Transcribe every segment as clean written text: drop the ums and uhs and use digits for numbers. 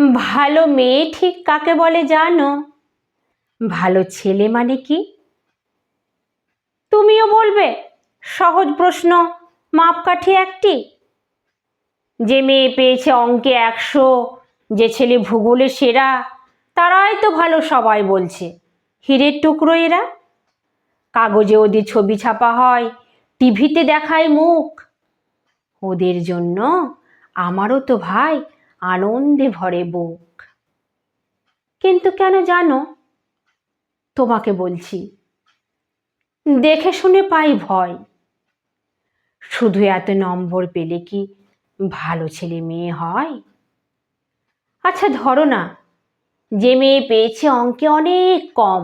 ভালো মেয়ে ঠিক কাকে বলে জানো? ভালো ছেলে মানে কি? তুমিও বলবে সহজ প্রশ্ন, মাপকাঠি একটি। যে মেয়ে পেয়েছে অঙ্কে 100, যে ছেলে ভূগোলে সেরা, তারাই তো ভালো সবাই বলছে। হীরের টুকরো এরা। কাগজে ওদের ছবি ছাপা হয়, টিভিতে দেখায় মুখ। ওদের জন্য আমারও তো ভাই আনন্দে ভরে বুক। কিন্তু কেন জানো? তোমাকে বলছি, দেখে শুনে পাই ভয়। শুধু এত নম্বর পেলে কি ভালো ছেলে মেয়ে হয়? আচ্ছা ধরো না, যে মেয়ে পেয়েছে অঙ্কে অনেক কম,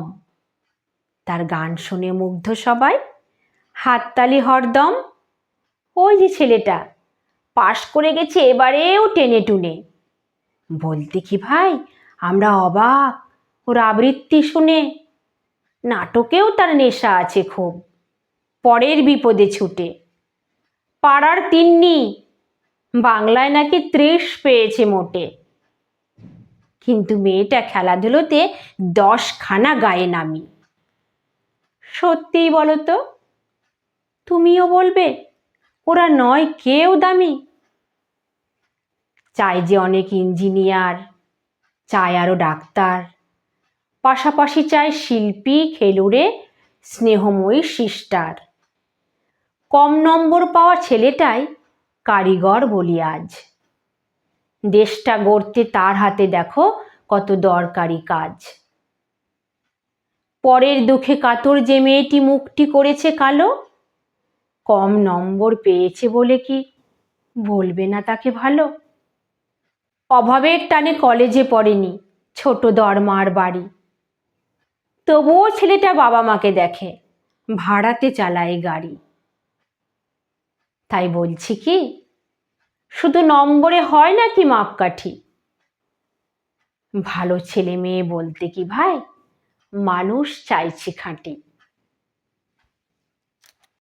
তার গান শুনে মুগ্ধ সবাই, হাততালি হরদম। ওই যে ছেলেটা পাশ করে গেছে এবারেও টেনে টুনে, বলতে কি ভাই আমরা অবাক ওর আবৃত্তি শুনে। নাটকেও তার নেশা আছে খুব, পরের বিপদে ছুটে। পাড়ার তিন্নি, বাংলায় নাকি 30 পেয়েছে মোটে। কিন্তু মেয়েটা খেলাধুলোতে 10খানা গায়ে নামি। সত্যিই বলো তো, তুমিও বলবে ওরা নয় কেউ দামি? চাই যে অনেক ইঞ্জিনিয়ার, চাই আরো ডাক্তার, পাশাপাশি চাই শিল্পী, খেলুড়ে, স্নেহময়ী সিস্টার। কম নম্বর পাওয়া ছেলেটাই কারিগর বলি আজ। দেশটা গড়তে তার হাতে দেখো কত দরকারি কাজ। পরের দুঃখে কাতর যে মেয়েটি মুখটি করেছে কালো, কম নম্বর পেয়েছে বলে কি বলবে না তাকে ভালো? অভাবের টানে কলেজে পড়েনি, ছোট দরমার বাড়ি, তবুও ছেলেটা বাবা মাকে দেখে, ভাড়াতে চালায় গাড়ি। তাই বলছি কি, শুধু নম্বরে হয় নাকি মাপকাঠি? ভালো ছেলে মেয়ে বলতে কি ভাই মানুষ চাইছি খাঁটি।